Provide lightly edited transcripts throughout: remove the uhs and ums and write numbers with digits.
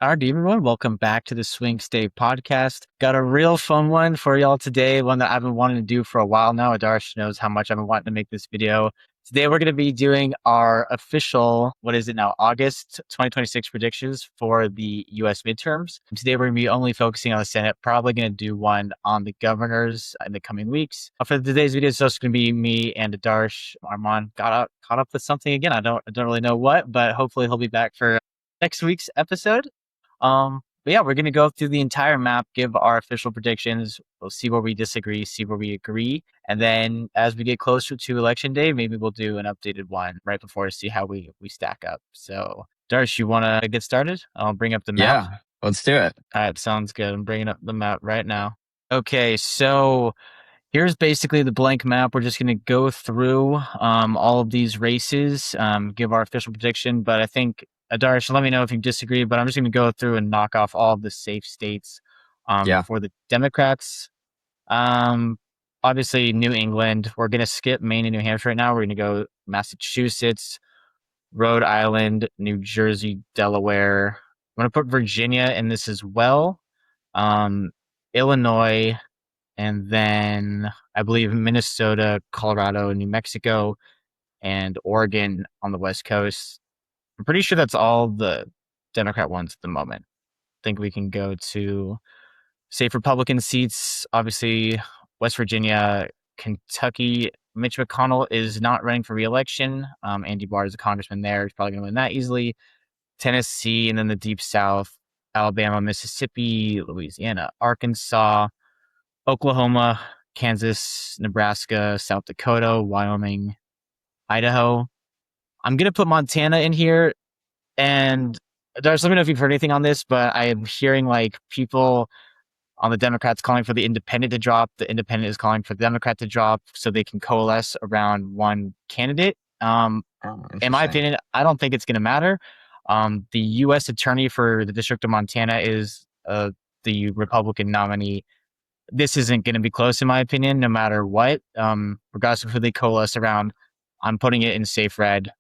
All right, everyone. Welcome back to the Swing State podcast. Got a real fun one for y'all today, one that I've been wanting to do for a while now. Adarsh knows how much I've been wanting to make this video. Today, we're going to be doing our official, what is it now, August 2026 predictions for the U.S. midterms. Today, we're going to be only focusing on the Senate, probably going to do one on the governors in the coming weeks. For today's video, it's just going to be me and Adarsh. Armand got caught up with something again. I don't really know what, but hopefully he'll be back for next week's episode. But yeah, we're going to go through the entire map, give our official predictions. We'll see where we disagree, see where we agree. And then as we get closer to election day, maybe we'll do an updated one right before to see how we stack up. So Darsh, you want to get started? I'll bring up the map. Yeah, let's do it. All right, sounds good. I'm bringing up the map right now. Okay, so here's basically the blank map. We're just going to go through all of these races, give our official prediction. But I think Adarsh, let me know if you disagree, but I'm just going to go through and knock off all of the safe states for the Democrats. Obviously, New England. We're going to skip Maine and New Hampshire right now. We're going to go Massachusetts, Rhode Island, New Jersey, Delaware. I'm going to put Virginia in this as well. Illinois, and then I believe Minnesota, Colorado, New Mexico, and Oregon on the West Coast. I'm pretty sure that's all the Democrat ones at the moment. I think we can go to safe Republican seats. Obviously, West Virginia, Kentucky. Mitch McConnell is not running for re-election. Andy Barr is a congressman there. He's probably going to win that easily. Tennessee, and then the Deep South, Alabama, Mississippi, Louisiana, Arkansas, Oklahoma, Kansas, Nebraska, South Dakota, Wyoming, Idaho. I'm going to put Montana in here. And Darcy, let me know if you've heard anything on this, but I am hearing like people on the Democrats calling for the independent to drop. The independent is calling for the Democrat to drop so they can coalesce around one candidate. In my opinion, I don't think it's going to matter. The U.S. attorney for the District of Montana is the Republican nominee. This isn't going to be close, in my opinion, no matter what. Regardless of who they coalesce around, I'm putting it in safe red.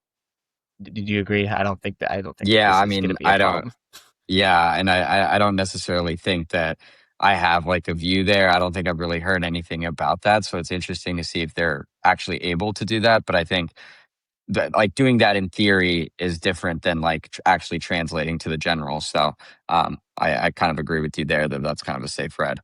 Did you agree? I don't think. Yeah, this is going to be a problem. Yeah, and I don't necessarily think that I have like a view there. I don't think I've really heard anything about that. So it's interesting to see if they're actually able to do that. But I think that like doing that in theory is different than like actually translating to the general. So I kind of agree with you there that that's kind of a safe red.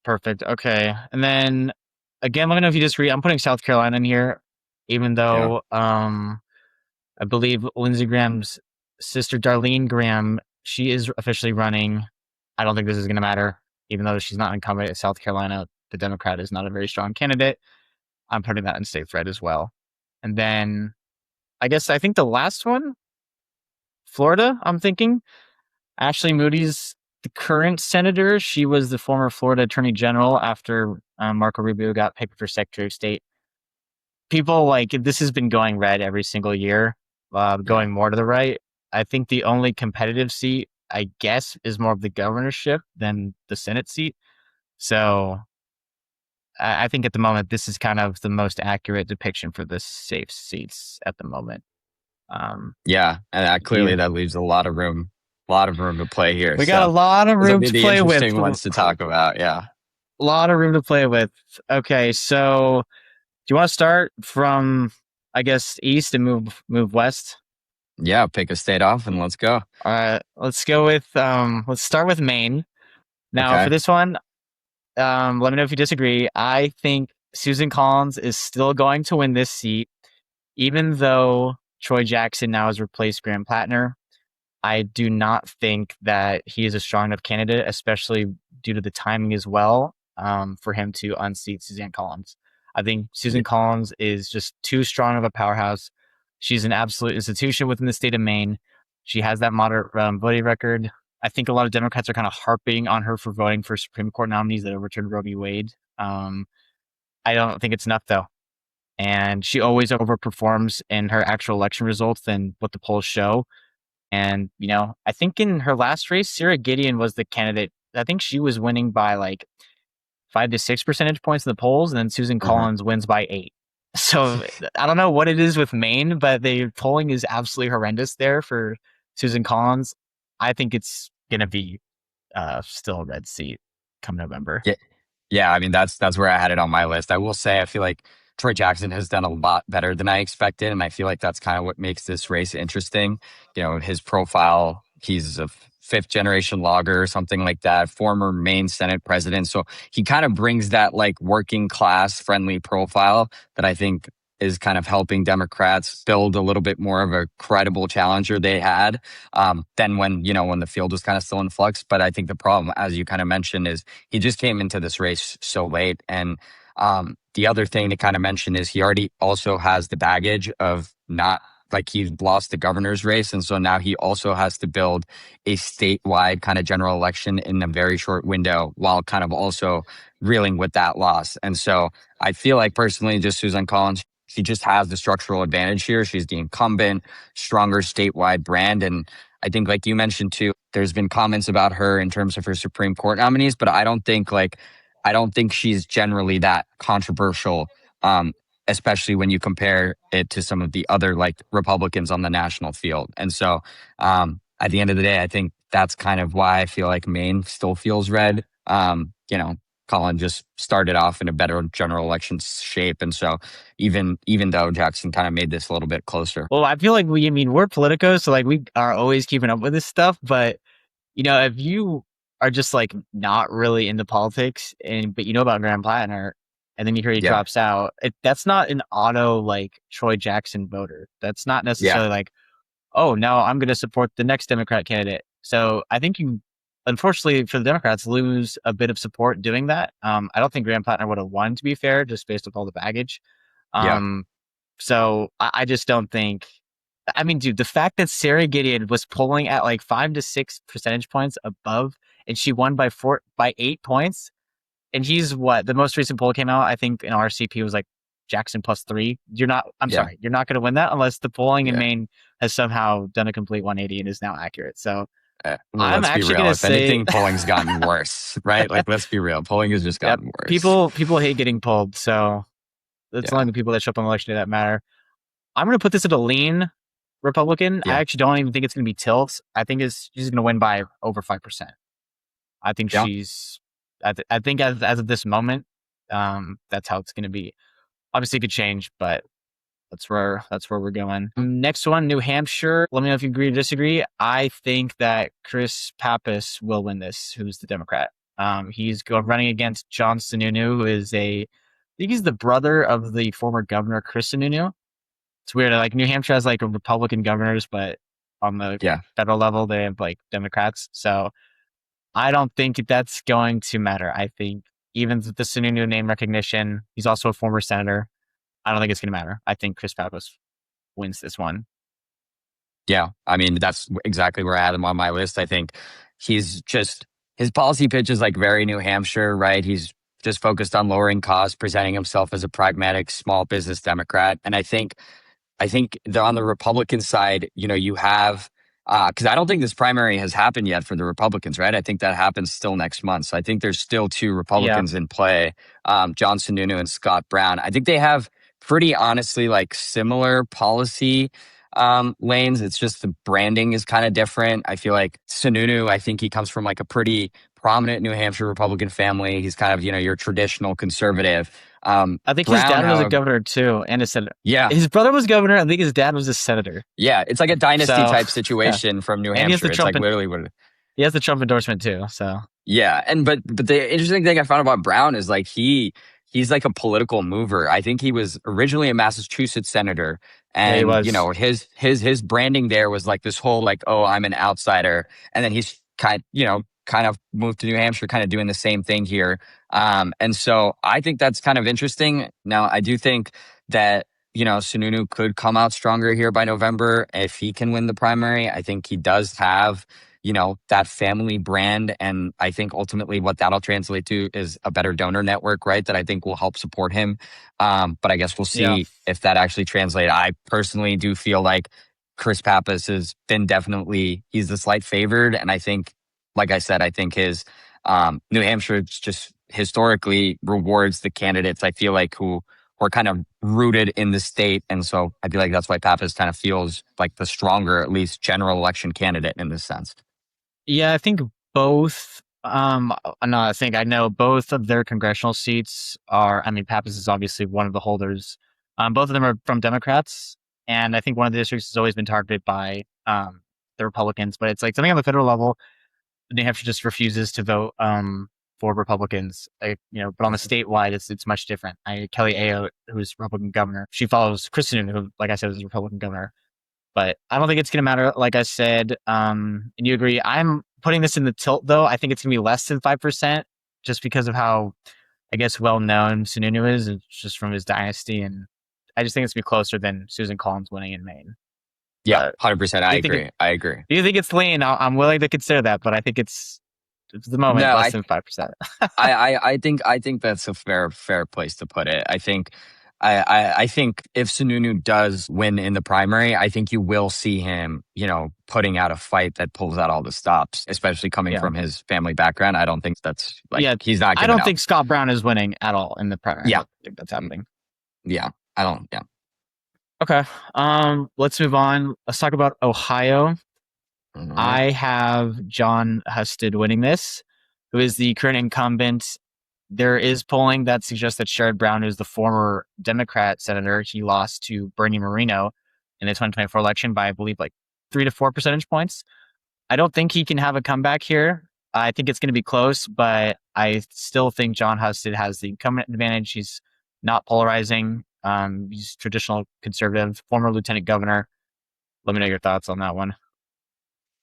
Perfect. Okay. And then again, let me know if you disagree. I'm putting South Carolina in here, even though I believe Lindsey Graham's sister, Darlene Graham, she is officially running. I don't think this is going to matter, even though she's not incumbent at South Carolina. The Democrat is not a very strong candidate. I'm putting that in safe red as well. And then I think the last one, Florida, I'm thinking. Ashley Moody's the current senator. She was the former Florida Attorney General after Marco Rubio got picked for Secretary of State. People like this has been going red every single year, going more to the right. I think the only competitive seat, I guess, is more of the governorship than the Senate seat. So I think at the moment, this is kind of the most accurate depiction for the safe seats at the moment. Yeah, and clearly that leaves a lot of room to play here. We got a lot of room to play with. Interesting ones to talk about. Yeah, a lot of room to play with. Okay, so do you want to start from, I guess, east and move west? Yeah, pick a state off and let's go. All right, let's go with let's start with Maine. Now for this one, let me know if you disagree. I think Susan Collins is still going to win this seat, even though Troy Jackson now has replaced Graham Plattner. I do not think that he is a strong enough candidate, especially due to the timing as well, for him to unseat Suzanne Collins. I think Susan Collins is just too strong of a powerhouse. She's an absolute institution within the state of Maine. She has that moderate voting record. I think a lot of Democrats are kind of harping on her for voting for Supreme Court nominees that overturned Roe v. Wade. I don't think it's enough, though. And she always overperforms in her actual election results than what the polls show. And, I think in her last race, Sarah Gideon was the candidate. I think she was winning by like 5 to 6 percentage points in the polls, and then Susan Collins wins by 8. So I don't know what it is with Maine, but the polling is absolutely horrendous there for Susan Collins. I think it's gonna be still a red seat come November. Yeah, yeah. I mean, that's where I had it on my list. I will say, I feel like Troy Jackson has done a lot better than I expected, and I feel like that's kind of what makes this race interesting. You know, his profile. He's a fifth generation logger or something like that, former Maine Senate president. So he kind of brings that like working class friendly profile that I think is kind of helping Democrats build a little bit more of a credible challenger they had than when, you know, when the field was kind of still in flux. But I think the problem, as you kind of mentioned, is he just came into this race so late. And the other thing to kind of mention is he already also has the baggage of not like he's lost the governor's race. And so now he also has to build a statewide kind of general election in a very short window while kind of also reeling with that loss. And so I feel like personally, just Susan Collins, she just has the structural advantage here. She's the incumbent, stronger statewide brand. And I think, like you mentioned too, there's been comments about her in terms of her Supreme Court nominees, but I don't think she's generally that controversial, especially when you compare it to some of the other like Republicans on the national field. And so, at the end of the day, I think that's kind of why I feel like Maine still feels red. You know, Colin just started off in a better general election shape, and so even though Jackson kind of made this a little bit closer. Well, I feel like I mean, we're politicos, so like we are always keeping up with this stuff. But you know, if you are just like not really into politics, and but you know about Graham Plattner, and then you hear he Yeah, drops out, that's not an auto like Troy Jackson voter. That's not yeah, necessarily like, oh, now I'm going to support the next Democrat candidate. So I think you, unfortunately for the Democrats, lose a bit of support doing that. I don't think Graham Plattner would have won, to be fair, just based on all the baggage. yeah, Um, so I just don't think. I mean, dude, the fact that Sarah Gideon was polling at like 5 to 6 percentage points above, and she won by 8 points, and he's what the most recent poll came out. I think in RCP was like Jackson +3. You're not. I'm yeah, sorry, you're not going to win that unless the polling in yeah. Maine has somehow done a complete 180 and is now accurate. So Well, I'm let's be actually real. going to If say, anything, polling's gotten worse, right? Like, let's be real. Polling has just yep, gotten worse. people hate getting polled. So it's only Yeah, the people that show up on election day that matter. I'm going to put this at a lean Republican. I yeah, actually don't even think it's going to be tilt. I think she's going to win by over 5%. I think yeah. she's. I think as of this moment, that's how it's going to be. Obviously, it could change, but that's where we're going. Next one, New Hampshire. Let me know if you agree or disagree. I think that Chris Pappas will win this. Who's the Democrat? He's running against John Sununu, who is I think he's the brother of the former governor Chris Sununu. It's weird. Like New Hampshire has like Republican governors, but on the Yeah. federal level, they have like Democrats. So I don't think that's going to matter. I think even with the Sununu name recognition, he's also a former senator. I don't think it's going to matter. I think Chris Pappas wins this one. Yeah, I mean, that's exactly where I had him on my list. I think he's just his policy pitch is like very New Hampshire, right? He's just focused on lowering costs, presenting himself as a pragmatic small business Democrat. And I think on the Republican side, you know, you have because I don't think this primary has happened yet for the Republicans, right? I think that happens still next month. So I think there's still two Yeah. Republicans in play, John Sununu and Scott Brown. I think they have pretty honestly like similar policy lanes. It's just the branding is kind of different. I feel like Sununu, I think he comes from like a pretty prominent New Hampshire Republican family. He's kind of, you know, your traditional conservative. I think his Brown, dad was a however, governor too, and a senator. yeah, His brother was governor. I think his dad was a senator. yeah, it's like a dynasty So type yeah, situation from New and Hampshire. It's like literally what. he has the Trump endorsement too. So Yeah, and but the interesting thing I found about Brown is like he's like a political mover. I think he was originally a Massachusetts senator, yeah, he and you was. know his branding there was like this whole like, oh, I'm an outsider, and then he's kind of moved to New Hampshire, kind of doing the same thing here. And so I think that's kind of interesting. Now I do think that you know Sununu could come out stronger here by November if he can win the primary. I think he does have you know, that family brand. And I think ultimately what that'll translate to is a better donor network, right? That I think will help support him. But I guess we'll Yeah, see if that actually translates. I personally do feel like Chris Pappas has been definitely, he's the slight favored. And I think, like I said, I think his New Hampshire just historically rewards the candidates I feel like who are kind of rooted in the state. And so I feel like that's why Pappas kind of feels like the stronger, at least general election candidate in this sense. Yeah, I think both. No, I think I know both of their congressional seats are. I mean, Pappas is obviously one of the holders. Both of them are from Democrats, and I think one of the districts has always been targeted by the Republicans. But it's like something on the federal level, New Hampshire just refuses to vote for Republicans. But on the statewide, it's much different. Kelly Ayotte, who's Republican governor, she follows Kristen, who, like I said, is Republican governor. But I don't think it's going to matter. Like I said, and you agree. I'm putting this in the tilt, though. I think it's going to be less than 5%, just because of how, I guess, well known Sununu is, and just from his dynasty. And I just think it's going to be closer than Susan Collins winning in Maine. Yeah, But 100%. I do you think agree. I agree. do you think it's lean? I'm willing to consider that, but I think it's at the moment No, less than 5%. I think that's a fair place to put it. I think if Sununu does win in the primary, I think you will see him, putting out a fight that pulls out all the stops, especially coming Yeah, from his family background. I don't think that's like yeah. he's not I giving don't up. think Scott Brown is winning at all in the primary. I Yeah, don't think that's happening. yeah. I don't. Yeah. Okay. Let's move on. Let's talk about Ohio. All right. I have John Husted winning this, who is the current incumbent. There is polling that suggests that Sherrod Brown, who's the former Democrat senator, he lost to Bernie Moreno in the 2024 election by, I believe, like 3 to 4 percentage points. I don't think he can have a comeback here. I think it's going to be close, but I still think John Husted has the incumbent advantage. He's not polarizing. He's traditional conservative, former lieutenant governor. Let me know your thoughts on that one.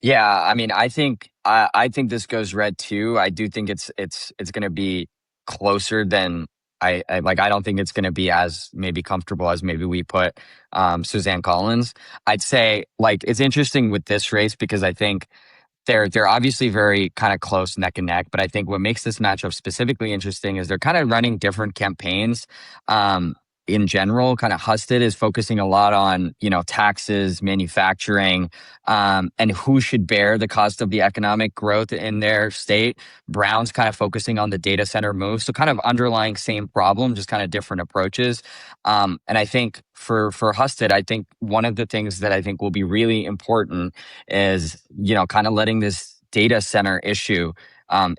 Yeah, I mean, I think this goes red too. I do think it's going to be closer than I like. I don't think it's going to be as maybe comfortable as maybe we put Suzanne Collins. I'd say like it's interesting with this race because I think they're obviously very kind of close neck and neck, but I think what makes this matchup specifically interesting is they're kind of running different campaigns. In general, kind of Husted is focusing a lot on taxes, manufacturing, and who should bear the cost of the economic growth in their state. Brown's kind of focusing on the data center move, so kind of underlying same problem, just kind of different approaches. And I think for Husted, I think one of the things that I think will be really important is kind of letting this data center issue,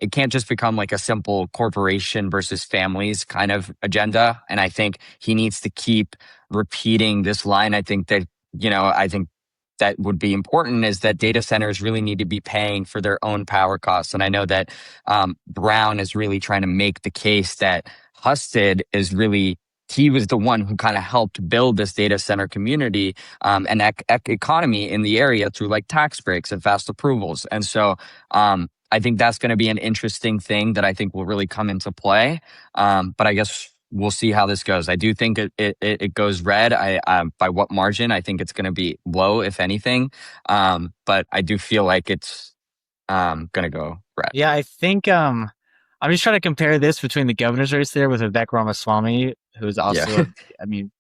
it can't just become like a simple corporation versus families kind of agenda. And I think he needs to keep repeating this line. I think that would be important is that data centers really need to be paying for their own power costs. And I know that Brown is really trying to make the case that Husted is really he was the one who kind of helped build this data center community and economy in the area through like tax breaks and fast approvals. And so I think that's going to be an interesting thing that I think will really come into play. But I guess we'll see how this goes. I do think it goes red. By what margin? I think it's going to be low, if anything. But I do feel like it's going to go red. Yeah, I think I'm just trying to compare this between the governor's race there with Vivek Ramaswamy, who's Yeah. also I mean,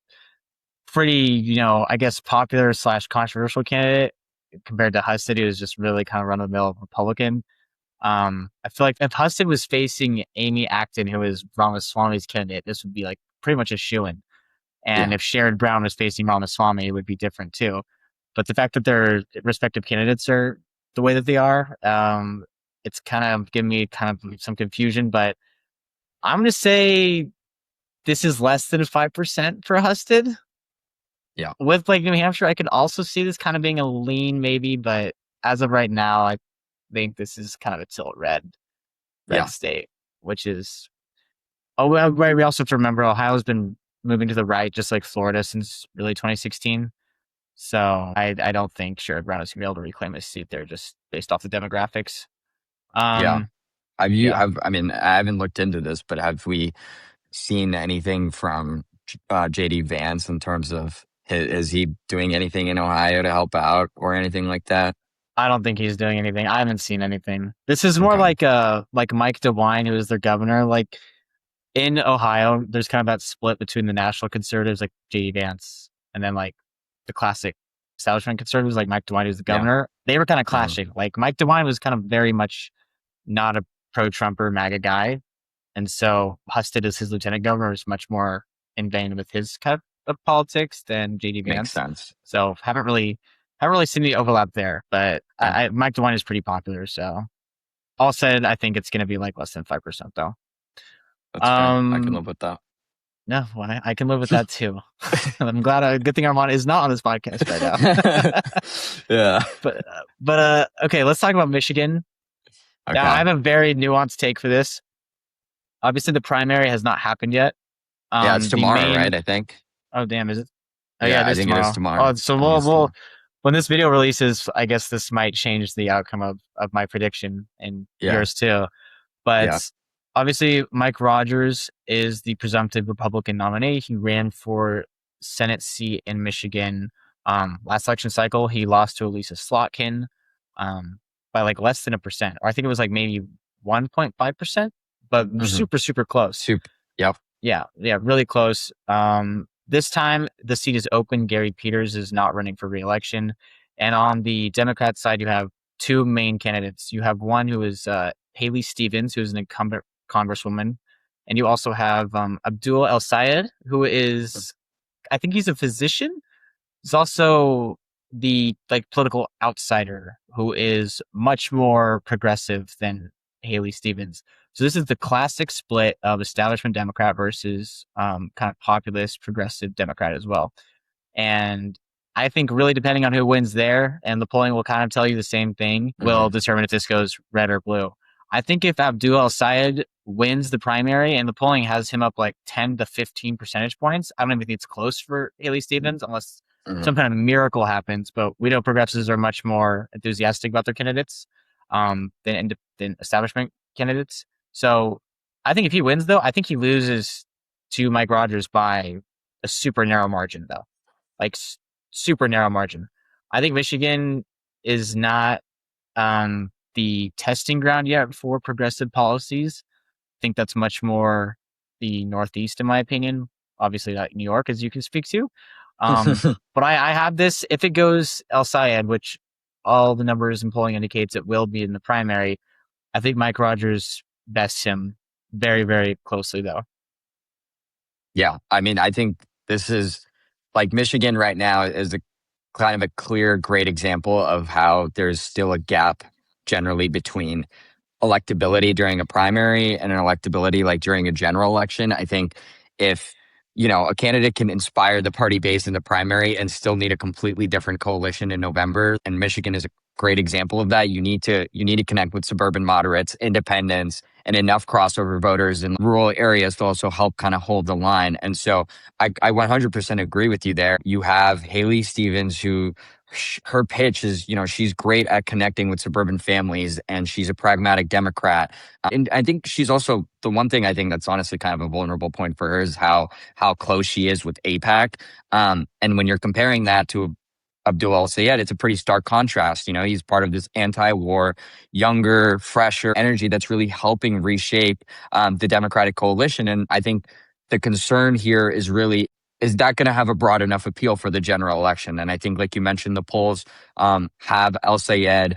pretty, I guess popular slash controversial candidate compared to Husted, who is just really kind of run of the mill Republican. I feel like if Husted was facing Amy Acton, who is Ramaswamy's candidate, this would be like pretty much a shoo-in. And Yeah. if Sherrod Brown was facing Ramaswamy, it would be different too. But the fact that their respective candidates are the way that they are, it's kind of giving me kind of some confusion. But I'm going to say this is less than 5% for Husted. Yeah. With like New Hampshire, I could also see this kind of being a lean, maybe. But as of right now, I think this is kind of a tilt red Yeah. state, which is. Oh, well, right. We also have to remember Ohio's been moving to the right, just like Florida, since really 2016. So I don't think Sherrod Brown is going to be able to reclaim his seat there just based off the demographics. Yeah. Um, Have yeah, I mean, I haven't looked into this, but have we seen anything from JD Vance in terms of is he doing anything in Ohio to help out or anything like that? I don't think he's doing anything. I haven't seen anything. This is more Okay. like Mike DeWine, who is their governor. Like in Ohio, there's kind of that split between the national conservatives like JD Vance and then like the classic establishment conservatives like Mike DeWine, who's the Yeah. governor. They were kind of Uh-huh. clashing. Like Mike DeWine was kind of very much not a pro-Trumper MAGA guy. And so Husted as his lieutenant governor is much more in vein with his cut of politics than JD Makes Vance. sense. So haven't really. I haven't really seen the overlap there, but Yeah, Mike DeWine is pretty popular. So all said, I think it's going to be like less than 5% though. that's fair. I can Um, live with that. no, well, I can live with that too. I'm glad. Good thing Armand is not on this podcast right now. Yeah. But okay, let's talk about Michigan. Now, I Okay. have a very nuanced take for this. Obviously, the primary has not happened yet. Yeah, it's The tomorrow, right? main. I think. Oh, damn! Is it? Oh, yeah, Yeah, it I is think it is tomorrow. tomorrow. Oh, so I think it's we'll tomorrow. when this video releases, I guess this might change the outcome of my prediction and Yeah. yours too. Yeah. But obviously, Mike Rogers is the presumptive Republican nominee. He ran for Senate seat in Michigan last election cycle. He lost to Elisa Slotkin by like less than a percent, or I think it was like maybe 1.5%, but Hmm. super, super close. Soup. Yep. Yeah, yeah, really close. This time the seat is open. Gary Peters is not running for reelection, and on the Democrat side, you have two main candidates. You have one who is Haley Stevens, who is an incumbent congresswoman, and you also have Abdul El Sayed, who is, I think he's a physician. He's also the like political outsider who is much more progressive than Haley Stevens. So this is the classic split of establishment Democrat versus kind of populist progressive Democrat as well. And I think really depending on who wins there, and the polling will kind of tell you the same thing, will Hmm. determine if this goes red or blue. I think if Abdul El Sayed wins the primary and the polling has him up like 10 to 15 percentage points, I don't even think it's close for Haley Stevens unless Hmm. some kind of miracle happens. But we know progressives are much more enthusiastic about their candidates than establishment candidates. So I think if he wins, though, I think he loses to Mike Rogers by a super narrow margin, though, like super narrow margin. I think Michigan is not the testing ground yet for progressive policies. I think that's much more the Northeast, in my opinion. Obviously, not New York, as you can speak to. But I have this. If it goes El Sayed, which all the numbers and polling indicates it will be in the primary, I think Mike Rogers bests him very, very closely, though. Yeah. I mean, I think this is like Michigan right now is a kind of a clear, great example of how there's still a gap generally between electability during a primary and an electability like during a general election. I think if a candidate can inspire the party base in the primary and still need a completely different coalition in November, and Michigan is a great example of that. You need to connect with suburban moderates, independents, and enough crossover voters in rural areas to also help kind of hold the line. And so I 100% agree with you there. You have Haley Stevens, who her pitch is, she's great at connecting with suburban families and she's a pragmatic Democrat. And I think she's also the one thing I think that's honestly kind of a vulnerable point for her is how close she is with APAC. And when you're comparing that to Abdul El Sayed, it's a pretty stark contrast. He's part of this anti-war, younger, fresher energy that's really helping reshape the Democratic coalition. And I think the concern here is really is that going to have a broad enough appeal for the general election? And I think, like you mentioned, the polls have El Sayed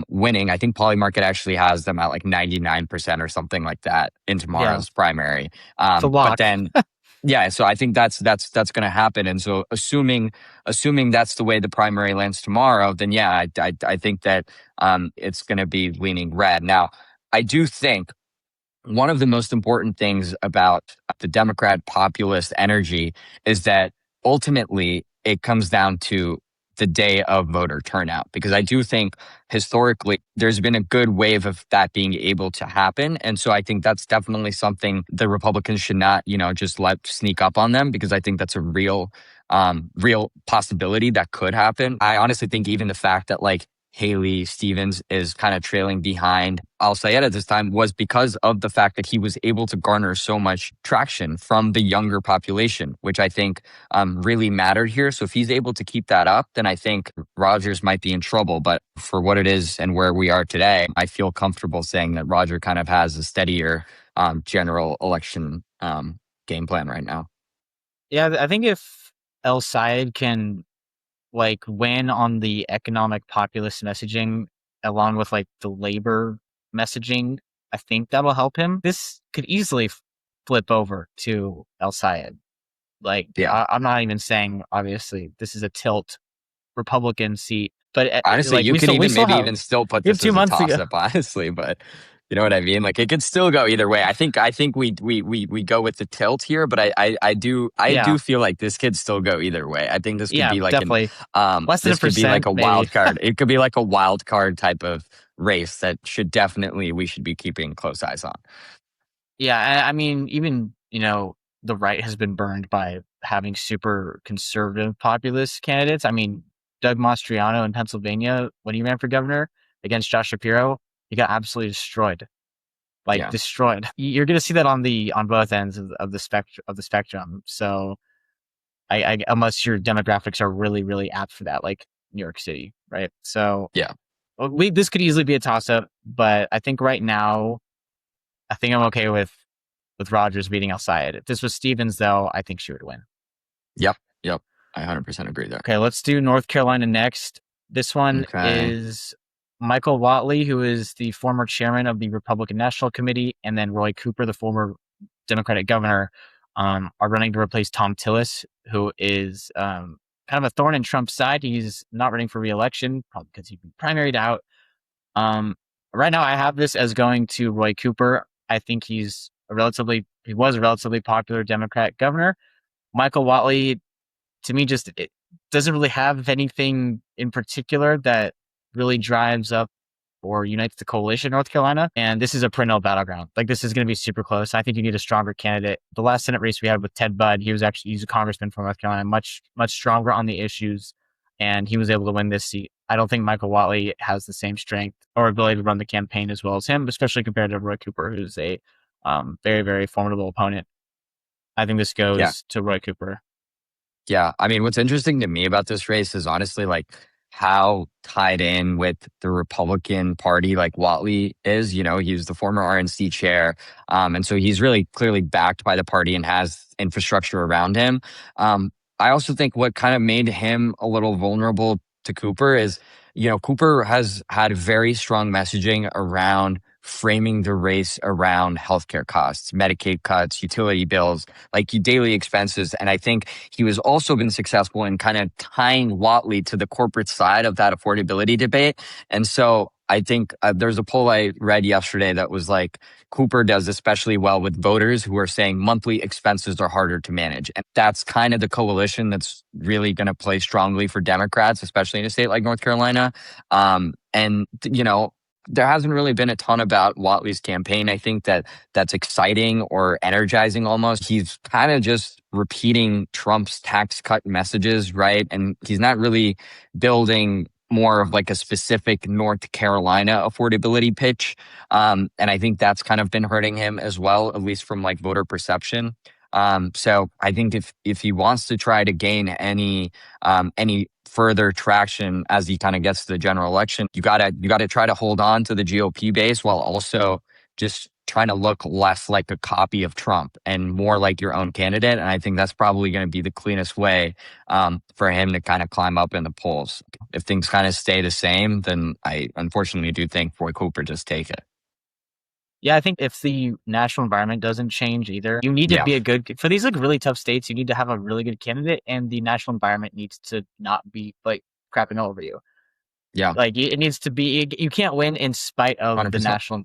winning. I think Polymarket actually has them at like 99% or something like that in Yeah, tomorrow's primary. it's a But lock. then, yeah, so I think that's going to happen. And so, assuming that's the way the primary lands tomorrow, then yeah, I think that it's going to be leaning red. Now, I do think one of the most important things about the Democrat populist energy is that ultimately it comes down to the day of voter turnout. Because I do think historically there's been a good wave of that being able to happen. And so I think that's definitely something the Republicans should not, just let sneak up on them, because I think that's a real possibility that could happen. I honestly think even the fact that like Haley Stevens is kind of trailing behind Al Sayed at this time was because of the fact that he was able to garner so much traction from the younger population, which I think really mattered here. So if he's able to keep that up, then I think Rogers might be in trouble. But for what it is and where we are today, I feel comfortable saying that Roger kind of has a steadier general election game plan right now. Yeah, I think if El Sayed can like win on the economic populist messaging along with like the labor messaging, I think that'll help him. This could easily flip over to El Sayed. Like Yeah. I'm not even saying obviously this is a tilt Republican seat. But Honestly, like you could we even still maybe have even still put we have this two as a months to toss go. up, honestly, but you know what I mean? Like it could still go either way. I think we go with the tilt here, but I Yeah, do feel like this could still go either way. I think this could yeah, be like an definitely less than a this could be like percent a maybe. wild card. It could be like a wild card type of race that should definitely we should be keeping close eyes on. Yeah, I mean, even the right has been burned by having super conservative populist candidates. I mean, Doug Mastriano in Pennsylvania, when he ran for governor against Josh Shapiro, he got absolutely destroyed, like Yeah. destroyed. You're going to see that on both ends of the spectrum. So, unless your demographics are really really apt for that, like New York City, right? So, Yeah. well, this could easily be a toss up, but I think right now, I think I'm okay with Rogers beating Al-Sayed. If this was Stevens, though, I think she would win. Yep. Yep. I 100% agree there. Okay, let's do North Carolina next. This one Okay. is Michael Whatley, who is the former chairman of the Republican National Committee, and then Roy Cooper, the former Democratic governor, are running to replace Tom Tillis, who is kind of a thorn in Trump's side. He's not running for reelection, probably because he's been primaried out. Um, right now, I have this as going to Roy Cooper. I think he was a relatively popular Democrat governor. Michael Whatley, to me, just it doesn't really have anything in particular that really drives up or unites the coalition in North Carolina. And this is a perennial battleground. Like this is going to be super close. I think you need a stronger candidate. The last Senate race we had with Ted Budd, he's a congressman from North Carolina, much stronger on the issues, and he was able to win this seat. I don't think Michael Whatley has the same strength or ability to run the campaign as well as him, especially compared to Roy Cooper, who's a very very formidable opponent. I think this Yeah. goes to Roy Cooper. Yeah. I mean, what's interesting to me about this race is honestly like how tied in with the Republican Party like Watley is. You know, he was the former RNC chair. And so he's really clearly backed by the party and has infrastructure around him. I also think what kind of made him a little vulnerable to Cooper is, you know, Cooper has had very strong messaging around framing the race around healthcare costs, Medicaid cuts, utility bills, like your daily expenses. And I think he was also been successful in kind of tying Watley to the corporate side of that affordability debate. And so I think there's a poll I read yesterday that was like Cooper does especially well with voters who are saying monthly expenses are harder to manage. And that's kind of the coalition that's really going to play strongly for Democrats, especially in a state like North Carolina. You know, there hasn't really been a ton about Watley's campaign. I think that that's exciting or energizing almost. He's kind of just repeating Trump's tax cut messages, right? And he's not really building more of like a specific North Carolina affordability pitch. And I think that's kind of been hurting him as well, at least from like voter perception. So I think if he wants to try to gain any further traction as he kind of gets to the general election, you gotta try to hold on to the GOP base while also just trying to look less like a copy of Trump and more like your own candidate. And I think that's probably going to be the cleanest way for him to kind of climb up in the polls. If things kind of stay the same, then I unfortunately do think Roy Cooper just take it. Yeah, I think if the national environment doesn't change either, you need to Yeah, be for these like really tough states, you need to have a really good candidate and the national environment needs to not be like crapping all over you. yeah, Like it needs to be you can't win in spite of the 100%. national,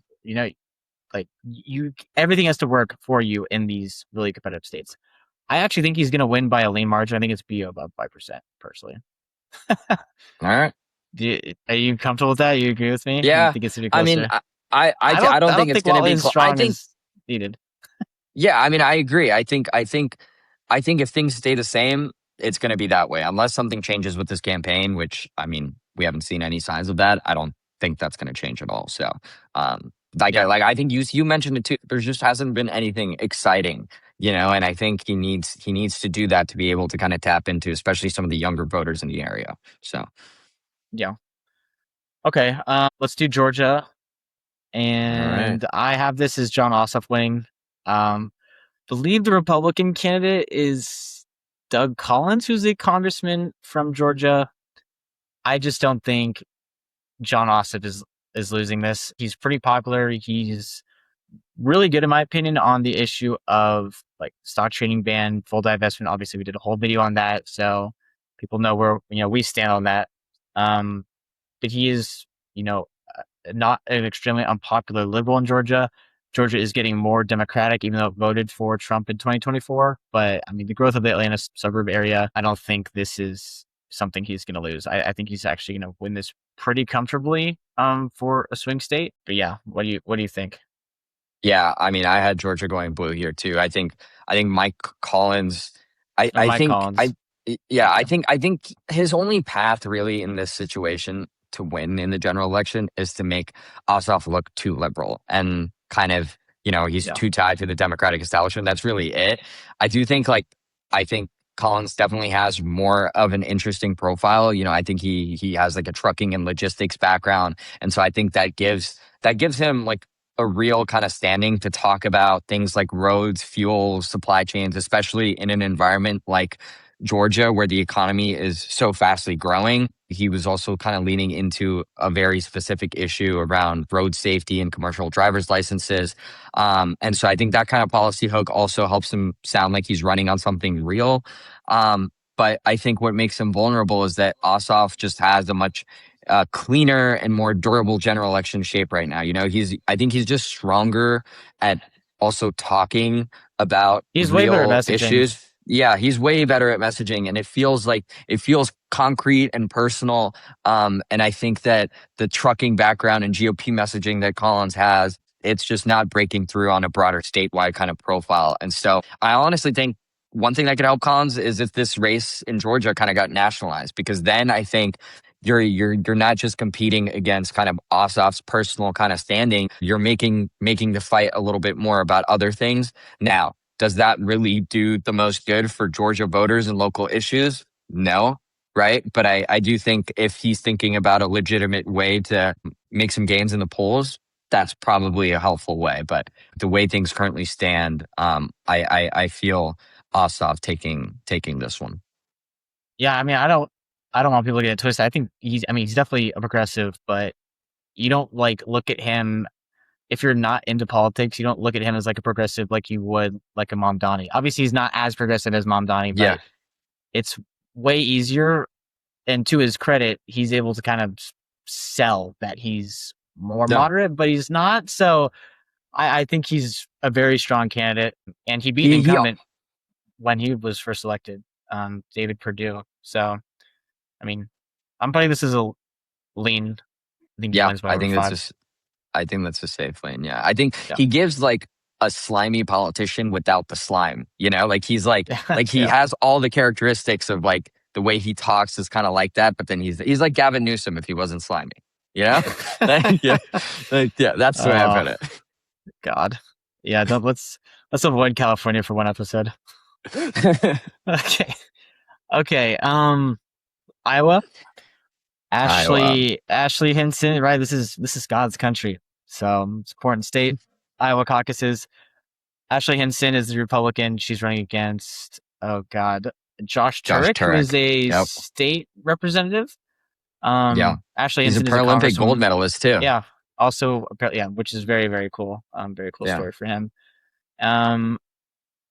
like everything has to work for you in these really competitive states. I actually think he's going to win by a lean margin. I think it's BO above 5% personally. All right. Are you comfortable with that? You agree with me? You Yeah. think it's going to be I mean, closer? I don't I think don't it's think going to Watley be is close. I strong think as needed. Yeah, I mean, I agree. I think if things stay the same, it's going to be that way. Unless something changes with this campaign, which I mean, we haven't seen any signs of that. I don't think that's going to change at all. So, Yeah. I think you mentioned it too. There just hasn't been anything exciting, you know. And I think he needs to do that to be able to kind of tap into, especially some of the younger voters in the area. So, Yeah. Okay. Let's do Georgia. all right, And I have this as John Ossoff winning. Believe the Republican candidate is Doug Collins, who's a congressman from Georgia. I just don't think John Ossoff is losing this. He's pretty popular. He's really good in my opinion on the issue of like stock trading ban, full divestment. Obviously, we did a whole video on that, so people know where we stand on that. Um, but he is not an extremely unpopular liberal in Georgia. Georgia is getting more Democratic, even though it voted for Trump in 2024. But I mean, the growth of the Atlanta suburb area, I don't think this is something he's going to lose. I think he's actually going to win this pretty comfortably for a swing state. But yeah, what do you think? Yeah, I mean, I had Georgia going blue here too. I think Mike Collins. I Or I Mike think Collins? yeah. I Okay, think I think his only path really in this situation to win in the general election is to make Ossoff look too liberal and kind of he's yeah, too tied to the Democratic establishment. That's really it. I do think I think Collins definitely has more of an interesting profile. I think he has like a trucking and logistics background, and so I think that gives him like a real kind of standing to talk about things like roads, fuel, supply chains, especially in an environment like Georgia where the economy is so fastly growing. He was also kind of leaning into a very specific issue around road safety and commercial driver's licenses. And so I think that kind of policy hook also helps him sound like he's running on something real. But I think what makes him vulnerable is that Ossoff just has a much cleaner and more durable general election shape right now. I think he's just stronger at also talking about he's way better at real messaging. issues. Yeah, he's way better at messaging, and it feels concrete and personal. And I think that the trucking background and GOP messaging that Collins has, it's just not breaking through on a broader statewide kind of profile. And so I honestly think one thing that could help Collins is if this race in Georgia kind of got nationalized, because then I think you're not just competing against kind of Ossoff's personal kind of standing. You're making the fight a little bit more about other things. Now, does that really do the most good for Georgia voters and local issues? No, right? But I do think if he's thinking about a legitimate way to make some gains in the polls, that's probably a helpful way. But the way things currently stand, I feel Ossoff taking this one. Yeah, I mean, I don't want people to get it twisted. I think he's definitely a progressive, but you don't like look at him if you're not into politics. You don't look at him as like a progressive like you would like a Mamdani. Obviously, he's not as progressive as Mamdani, Yeah, but it's way easier. And to his credit, he's able to kind of sell that he's more no, moderate, but he's not. So I think he's a very strong candidate, and he beat an he incumbent when he was first elected, David Perdue. So I mean, I'm putting this as a lean. I think he yeah. wins by I over think that's five. just I think that's a safe lane. Yeah. I think Yeah. he gives like a slimy politician without the slime, like he's like he Yeah. has all the characteristics of like the way he talks is kind of like that, but then he's like Gavin Newsom if he wasn't slimy, you know? Yeah. Yeah, that's the way I Oh put God. Yeah. Don't let's avoid California for one episode. it. Okay. Okay. Iowa. Iowa. Ashley Hinson. Right. This is God's country. So it's an important state. Iowa caucuses. Ashley Hinson is the Republican. She's running against, oh God, Josh Josh Turek, who is Turek. a Yep. state representative. Yeah. Ashley He's a Hinson is a Paralympic gold congresswoman. medalist too. Yeah. Also, yeah, which is very, very cool. Very cool Yeah. story for him. Um,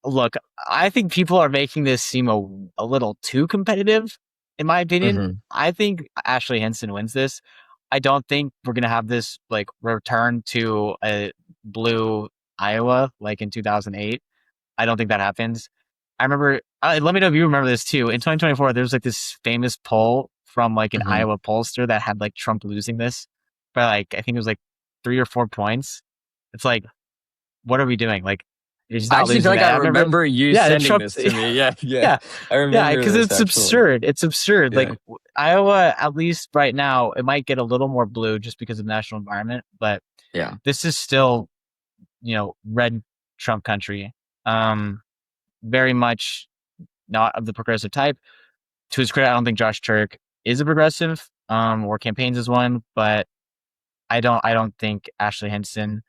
Look, I think people are making this seem a little too competitive, in my opinion. Hmm. I think Ashley Hinson wins this. I don't think we're gonna have this like return to a blue Iowa like in 2008. I don't think that happens. I remember. Let me know if you remember this too. In 2024, there was like this famous poll from like an Hmm. Iowa pollster that had like Trump losing this by like I think it was like 3 or 4 points. It's like, what are we doing? Like, he's I not actually feel losing like that. I I remember. remember you Yeah, the sending Trump. this to me. Yeah, yeah. Yeah, I yeah, remember because this it's actually. absurd. It's absurd. Like Yeah. Iowa, at least right now, it might get a little more blue just because of national environment, but Yeah. this is still red Trump country. Um, Very much not of the progressive type. To his credit, I don't think Josh Turk is a progressive, or campaigns as one, but I don't think Ashley Henson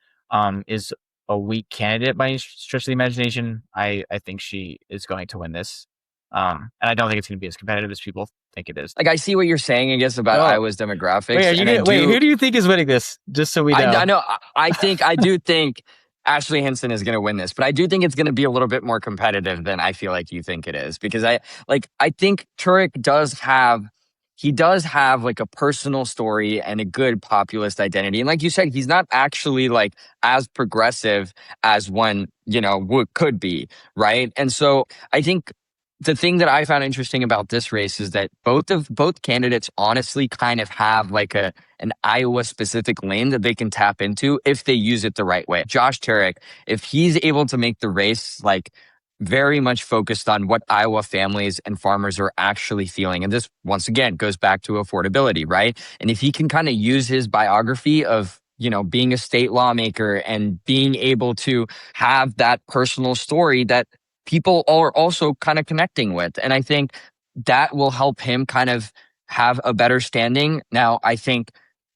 is a weak candidate by any stretch of the imagination. I think she is going to win this. And I don't think it's going to be as competitive as people think it is. Like I see what you're saying, I guess, about Oh, Iowa's wait, demographics, are you and I gonna wait? do. Who do you think is winning this? Just so we I know. know. I do think. Ashley Hinson is going to win this, but I do think it's going to be a little bit more competitive than I feel like you think it is because I think Turek does have like a personal story and a good populist identity. And like you said, he's not actually like as progressive as one, could be, right? And so I think the thing that I found interesting about this race is that both candidates honestly kind of have like an Iowa specific lane that they can tap into if they use it the right way. Josh Turek, if he's able to make the race like very much focused on what Iowa families and farmers are actually feeling. And this, once again, goes back to affordability, right? And if he can kind of use his biography of, being a state lawmaker and being able to have that personal story that people are also kind of connecting with. And I think that will help him kind of have a better standing. Now, I think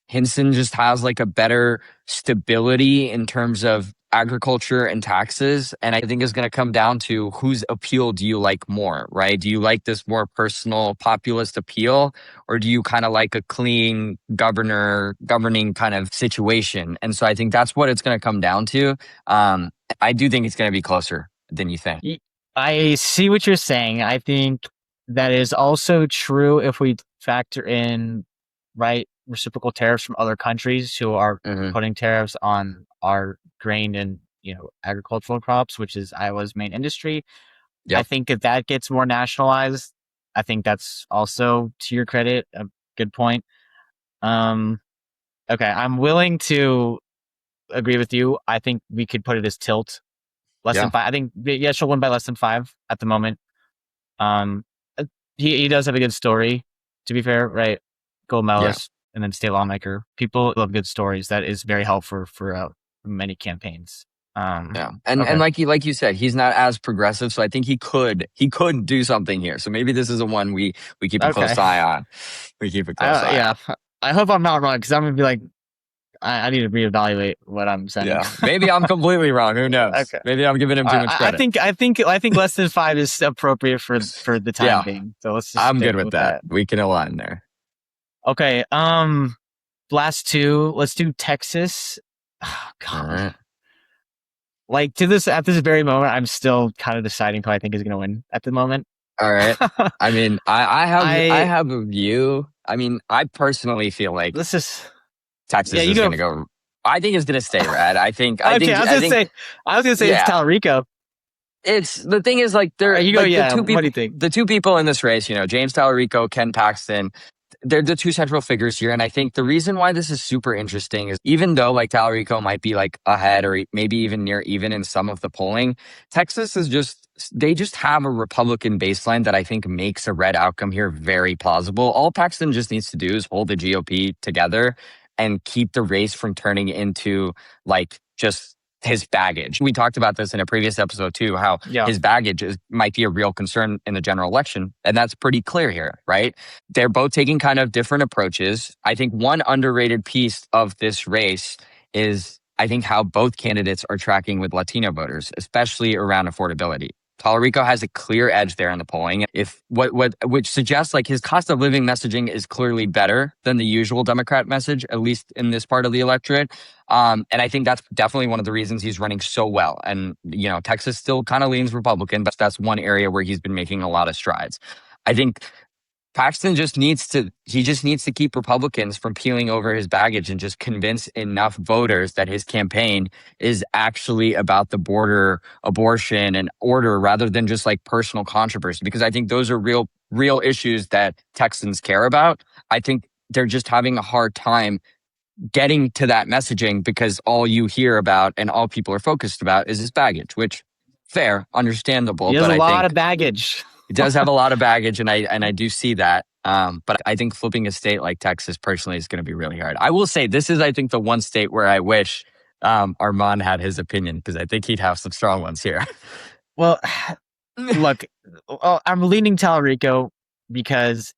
Hinson just has like a better stability in terms of agriculture and taxes. And I think it's going to come down to whose appeal do you like more, right? Do you like this more personal populist appeal, or do you kind of like a clean governing kind of situation? And so I think that's what it's going to come down to. I do think it's going to be closer than you think. I see what you're saying. I think that is also true if we factor in, right, reciprocal tariffs from other countries who are Hmm. putting tariffs on our grain and agricultural crops, which is Iowa's main industry. I Yep. think if that gets more nationalized, I think that's also to your credit a good point. Um, okay, I'm willing to agree with you. I think we could put it as tilt less than Yeah. five. I think yeah, she'll win by less than five at the moment. Um, he does have a good story. To be fair, right? Gold Yeah. medalist and then state lawmaker. People love good stories. That is very helpful for many campaigns. Yeah. And Okay. like you said, he's not as progressive. So I think he could do something here. So maybe this is a one we keep a close Okay. eye on. We keep a close eye Yeah. on. I hope I'm not wrong because I'm gonna be like, I need to reevaluate what I'm sending. Yeah. Maybe I'm completely wrong. Who knows? Okay. Maybe I'm giving him too much I credit. think less than five is appropriate for the time Yeah. being. So let's just I'm stick good with with that. that. We can align there. Okay. Last two. Let's do Texas. Oh, All God. right. Like to this at this very moment, I'm still kind of deciding who I think is going to win at the moment. All right. I mean, I I have a view. I mean, I personally feel like Let's just yeah. Texas You is go. going to go. I think it's going to stay red. Okay. I was gonna say it's Yeah. Talarico. It's the thing is like they're You go. like Yeah. What do you think? the two people in this race, James Tallarico, Ken Paxton, they're the two central figures here. And I think the reason why this is super interesting is even though like Tallarico might be like ahead or maybe even near even in some of the polling, Texas is they just have a Republican baseline that I think makes a red outcome here very plausible. All Paxton just needs to do is hold the GOP together and keep the race from turning into like just his baggage. We talked about this in a previous episode too, how Yeah. his baggage might be a real concern in the general election. And that's pretty clear here, right? They're both taking kind of different approaches. I think one underrated piece of this race is I think how both candidates are tracking with Latino voters, especially around affordability. Tallarico has a clear edge there in the polling. If which suggests like his cost of living messaging is clearly better than the usual Democrat message, at least in this part of the electorate. And I think that's definitely one of the reasons he's running so well. And Texas still kind of leans Republican, but that's one area where he's been making a lot of strides. I think Paxton just needs to keep Republicans from peeling over his baggage and just convince enough voters that his campaign is actually about the border, abortion, and order rather than just like personal controversy. Because I think those are real issues that Texans care about. I think they're just having a hard time getting to that messaging because all you hear about and all people are focused about is his baggage, which fair, He understandable, has but a I lot of think baggage. he does have a lot of baggage, and I do see that. But I think flipping a state like Texas personally is going to be really hard. I will say this is, I think, the one state where I wish Armand had his opinion because I think he'd have some strong ones here. Well, look, I'm leaning Talarico because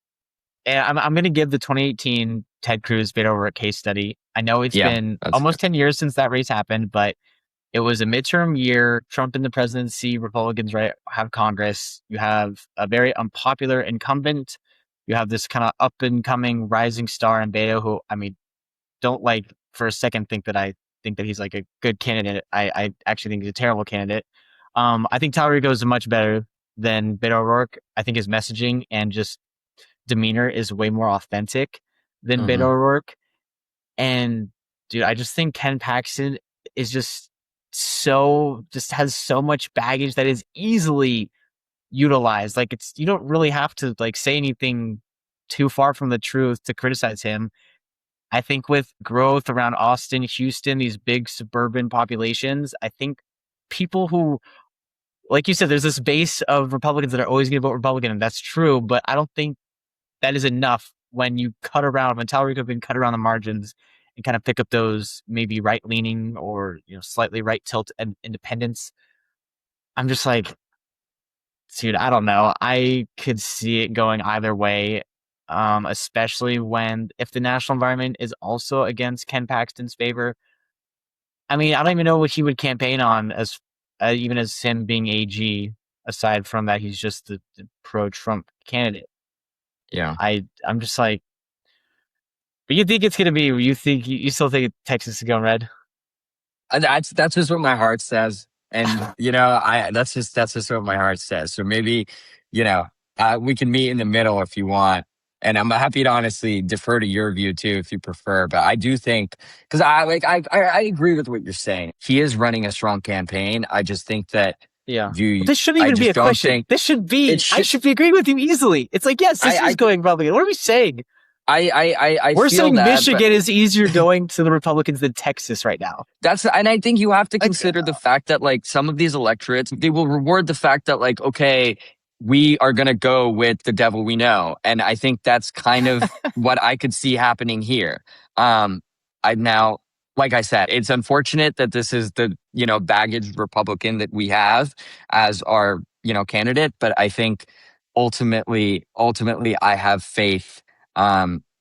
I'm going to give the 2018 Ted Cruz bid over a case study. I know it's Yeah, been that's fair. almost 10 years since that race happened, but it was a midterm year. Trump in the presidency, Republicans have Congress. You have a very unpopular incumbent. You have this kind of up and coming rising star in Beto, who I mean, don't like for a second think that I think that he's like a good candidate. I actually think he's a terrible candidate. I think Talarico is much better than Beto O'Rourke. I think his messaging and just demeanor is way more authentic than Beto Hmm. O'Rourke. And dude, I just think Ken Paxton is just has so much baggage that is easily utilized. Like it's you don't really have to like say anything too far from the truth to criticize him. I think with growth around Austin, Houston, these big suburban populations, I think people who, like you said, there's this base of Republicans that are always going to vote Republican, and that's true. But I don't think that is enough when you cut around, when Talarico can cut around the margins and kind of pick up those maybe right leaning or slightly right tilt and independents. I'm just like, dude, I don't know. I could see it going either way, especially when if the national environment is also against Ken Paxton's favor. I mean, I don't even know what he would campaign on as even as him being AG. Aside from that, he's just the pro-Trump candidate. Yeah. I'm just like, but you think it's gonna be? You think you still think Texas is going red? That's just what my heart says, and I that's just what my heart says. So maybe, you know, we can meet in the middle if you want, and I'm happy to honestly defer to your view too if you prefer. But I do think because I agree with what you're saying. He is running a strong campaign. I just think that Yeah. Well, you. this shouldn't I even be just a don't question. think This should it be. I should. should be agreeing with you easily. It's like, yes, this is I going Republican. What are we saying? I We're feel saying that, but Michigan is easier going to the Republicans than Texas right now. and I think you have to Like, consider the fact that like some of these electorates, they will reward the fact that like, okay, we are going to go with the devil we know. And I think that's kind of what I could see happening here. I now, like I said, it's unfortunate that this is the, baggage Republican that we have as our, candidate. But I think ultimately I have faith,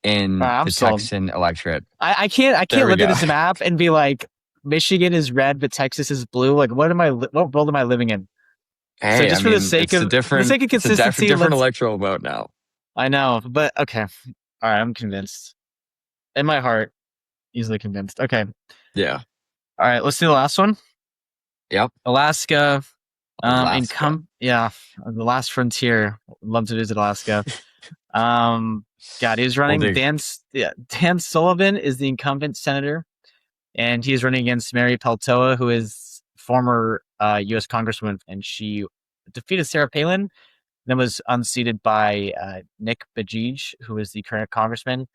in I'm the sold. Texan electorate. I There can't we look at go. this map and be like, Michigan is red, but Texas is blue. Like, what world am I living in? So Hey, I just for the mean, sake it's a of different, it's a consistency, different let's. electoral vote now. I know, but okay. All right, I'm convinced. In my heart, easily convinced. Okay. Yeah. All right, let's do the last one. Yep. Alaska. Alaska. Yeah, the last frontier. Love to visit Alaska. Um, God, he's Well, running. dude, Dan Sullivan is the incumbent senator, and he's running against Mary Peltola, who is former U.S. Congresswoman, and she defeated Sarah Palin, then was unseated by Nick Bajij, who is the current congressman.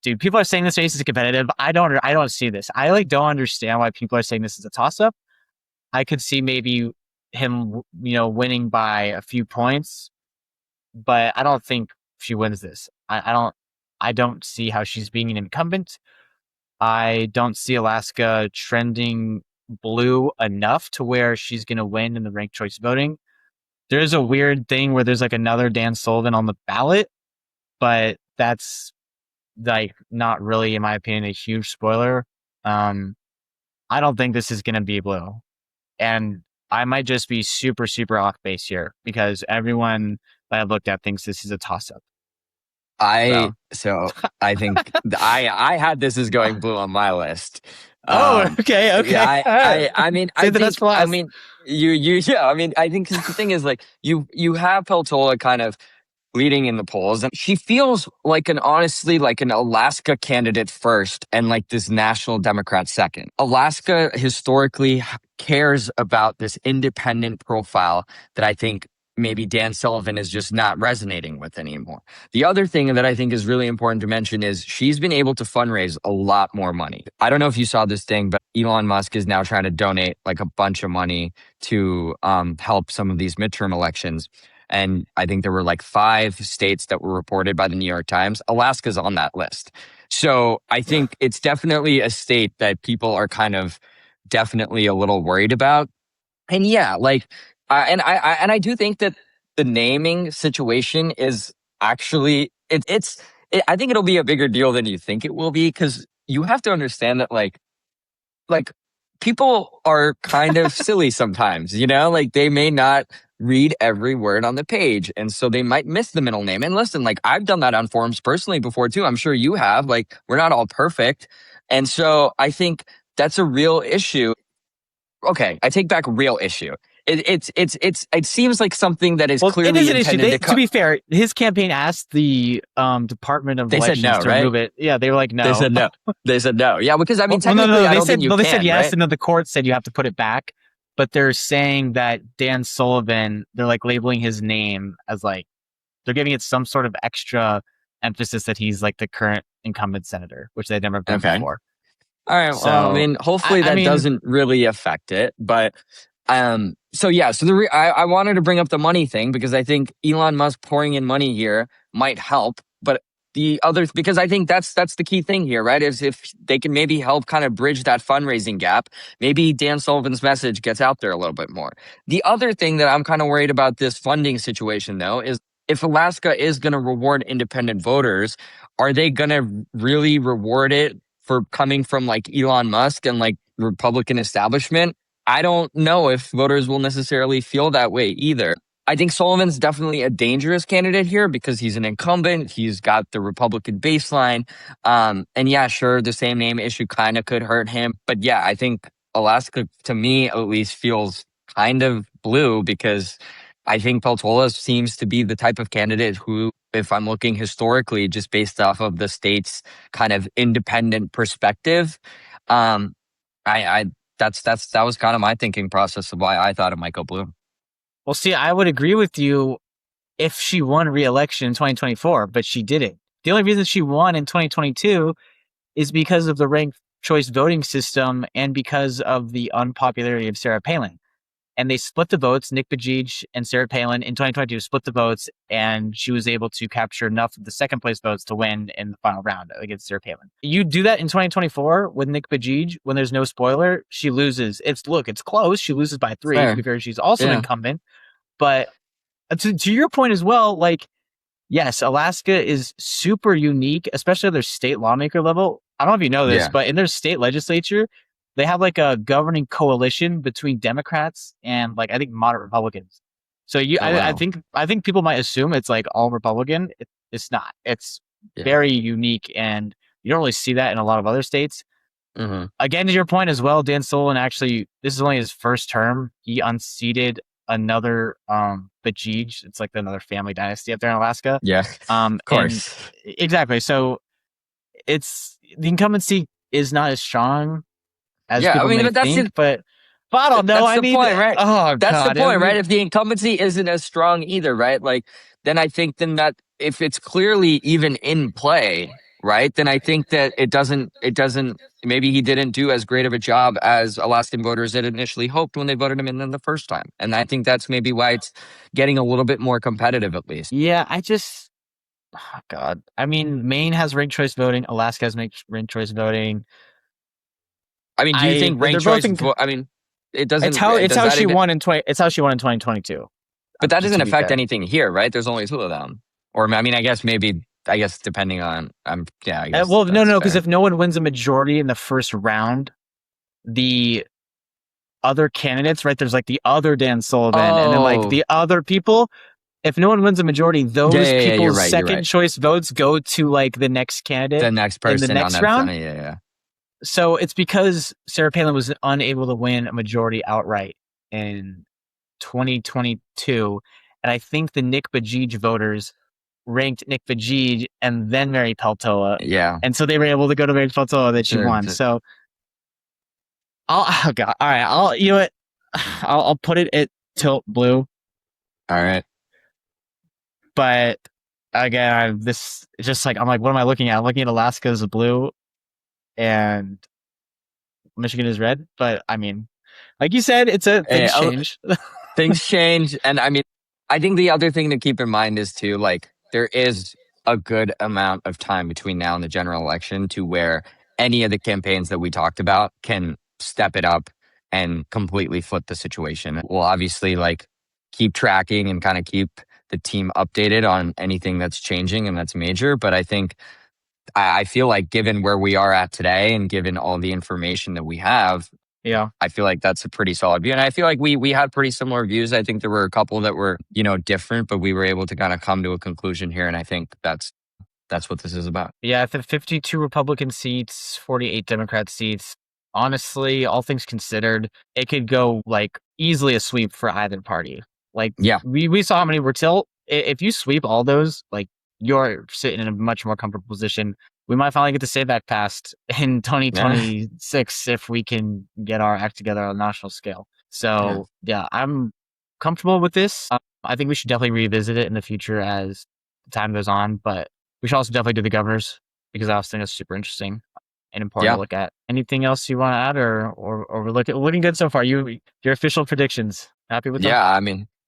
Dude, people are saying this race is competitive. I don't see this. I like don't understand why people are saying this is a toss up. I could see maybe him, winning by a few points, but I don't think she wins this. I don't see how she's being an incumbent. I don't see Alaska trending blue enough to where she's going to win in the ranked choice voting. There's a weird thing where there's like another Dan Sullivan on the ballot, but that's like not really, in my opinion, a huge spoiler. Um, I don't think this is going to be blue. And I might just be super, super off base here because everyone that I've looked at thinks this is a toss up. So, so I think I had this as going blue on my list. oh, okay, Yeah, okay. All right. I mean, Save the best for I last. mean, yeah, I mean, I think 'cause the thing is like you have Peltola kind of leading in the polls. And she feels like honestly, like an Alaska candidate first and like this national Democrat second. Alaska historically cares about this independent profile that I think maybe Dan Sullivan is just not resonating with anymore. The other thing that I think is really important to mention is she's been able to fundraise a lot more money. I don't know if you saw this thing, but Elon Musk is now trying to donate like a bunch of money to help some of these midterm elections. And I think there were like 5 states that were reported by the New York Times. Alaska's on that list. So I think it's definitely a state that people are kind of definitely a little worried about. And yeah, like, and I do think that the naming situation is actually I think it'll be a bigger deal than you think it will be because you have to understand that like people are kind of silly sometimes, like they may not read every word on the page. And so they might miss the middle name. And listen, like I've done that on forums personally before too. I'm sure you have. Like we're not all perfect. And so I think that's a real issue. Okay, I take back real issue. It seems like something that is Well, it clearly is an issue. intended They, to to be fair, his campaign asked the Department of They said Elections no, to right? remove it. Yeah, they were like, They no. said no. They said no. Yeah, because I mean, Well, no, no, technically, no. I don't think you They said can, yes, right? and then the court said you have to put it back. But they're saying that Dan Sullivan, they're like labeling his name as like they're giving it some sort of extra emphasis that he's like the current incumbent senator, which they'd never done Okay. before. All right. Well, I So, mean, hopefully I that mean, doesn't really affect it, but so yeah, so I wanted to bring up the money thing because I think Elon Musk pouring in money here might help, but the other because I think that's the key thing here, right? Is if they can maybe help kind of bridge that fundraising gap, maybe Dan Sullivan's message gets out there a little bit more. The other thing that I'm kind of worried about this funding situation though is if Alaska is going to reward independent voters, are they going to really reward it for coming from like Elon Musk and like Republican establishment? I don't know if voters will necessarily feel that way either. I think Sullivan's definitely a dangerous candidate here because he's an incumbent. He's got the Republican baseline. And yeah, sure, the same name issue kind of could hurt him. But yeah, I think Alaska, to me at least, feels kind of blue because I think Peltola seems to be the type of candidate who, if I'm looking historically, just based off of the state's kind of independent perspective, um, I that was kind of my thinking process of why I thought it might go blue. well, see, I would agree with you if she won re-election in 2024, but she didn't. The only reason she won in 2022 is because of the ranked choice voting system and because of the unpopularity of Sarah Palin. And they split the votes. Nick Bajij and Sarah Palin in 2022 split the votes, and she was able to capture enough of the second place votes to win in the final round against Sarah Palin. You do that in 2024 with Nick Bajij when there's no spoiler, she loses. It's close. She loses by 3. To Fair. be fair, she's also an Yeah. incumbent. But to your point as well, like yes, Alaska is super unique, especially at their state lawmaker level. I don't know if you know this, Yeah. but in their state legislature, they have like a governing coalition between Democrats and like I think moderate Republicans. So Oh wow. I think people might assume it's like all Republican. It's not. It's Yeah. very unique, and you don't really see that in a lot of other states. Hmm. Again, to your point as well, Dan Sullivan actually this is only his first term. He unseated another Bajij. It's like another family dynasty up there in Alaska. Yeah. Of And course. exactly. So it's the incumbency is not as strong as Yeah. I people mean, may but think, but I don't know. that's I the mean, point, right? oh That's the god, I point, right? mean, If the incumbency isn't as strong either, right? Like, then I think then that if it's clearly even in play, right? Then I think that maybe he didn't do as great of a job as Alaskan voters had initially hoped when they voted him in the first time. And I think that's maybe why it's getting a little bit more competitive, at least. yeah, I just oh god. I mean, Maine has ranked choice voting. Alaska has ranked choice voting. I mean, do you think They're ranked both choice, in. I mean, it doesn't, It's does how that she even, won in 20. It's how she won in 2022. but that Just doesn't to be affect fair. anything here, right? There's only two of them. Or, I mean, I guess depending on, yeah, I guess Well, no, that's no, because fair. if no one wins a majority in the first round, the other candidates, right? There's like the other Dan Sullivan, and then like Oh, the other people. If no one wins a majority, yeah, those yeah, yeah, you're people's right. You're second right. choice votes go to like the next candidate The next in the person on next that, round. yeah, yeah. So it's because Sarah Palin was unable to win a majority outright in 2022. And I think the Nick Bajij voters ranked Nick Bajij and then Mary Peltola. Yeah. And so they were able to go to Mary Peltola that she Sure. won. So oh God. All right. You know what? I'll put it at tilt blue. All right. But again, this is just like I'm like, what am I looking at? I'm looking at Alaska as a blue and Michigan is red. But I mean, like you said, it's a Hey, things change. things change. And I mean, I think the other thing to keep in mind is too, like, there is a good amount of time between now and the general election to where any of the campaigns that we talked about can step it up and completely flip the situation. We'll obviously like keep tracking and kind of keep the team updated on anything that's changing and that's major. But I think I feel like given where we are at today and given all the information that we have, Yeah. I feel like that's a pretty solid view. And I feel like we had pretty similar views. I think there were a couple that were, different, but we were able to kind of come to a conclusion here. And I think that's what this is about. Yeah. 52 Republican seats, 48 Democrat seats. honestly, all things considered, it could go like easily a sweep for either party. Like Yeah, we saw how many were tilt. If you sweep all those, like you're sitting in a much more comfortable position. We might finally get to say that past in yeah, 2026 if we can get our act together on a national scale. yeah, So yeah, I'm comfortable with this. I think we should definitely revisit it in the future as time goes on, but we should also definitely do the governors because I also think it's super interesting and important to yeah. look at. Anything else you want to add, or we're looking good so far? Your official predictions. Happy with them? Yeah,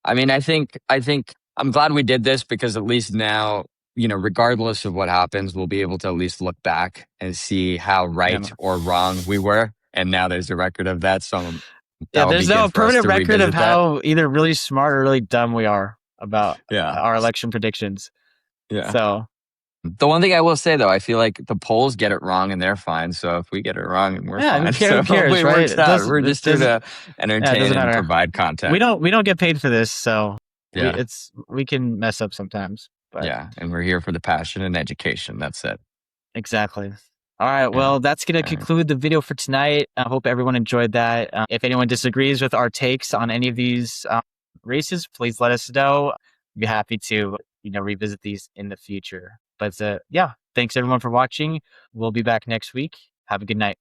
I think I'm glad we did this because at least now, regardless of what happens, we'll be able to at least look back and see how Yeah, right man. or wrong we were. And now there's a record of that, so Yeah. that'll be There's now good a for us permanent to record of revisit that. how either really smart or really dumb we are about Yeah, our election predictions. yeah. So The one thing I will say though, I feel like the polls get it wrong and they're fine. So if we get it wrong, we're yeah, fine. who So hopefully cares, it right? works It out. does. We're It just here does. to Yeah, it entertain doesn't and matter. provide content. We don't get paid for this, so Yeah, we can mess up sometimes, but yeah. And we're here for the passion and education. That's it. exactly. All right. Yeah. Well, that's going to All right. conclude the video for tonight. I hope everyone enjoyed that. If anyone disagrees with our takes on any of these races, please let us know. I'd be happy to, revisit these in the future. But yeah, thanks everyone for watching. We'll be back next week. Have a good night.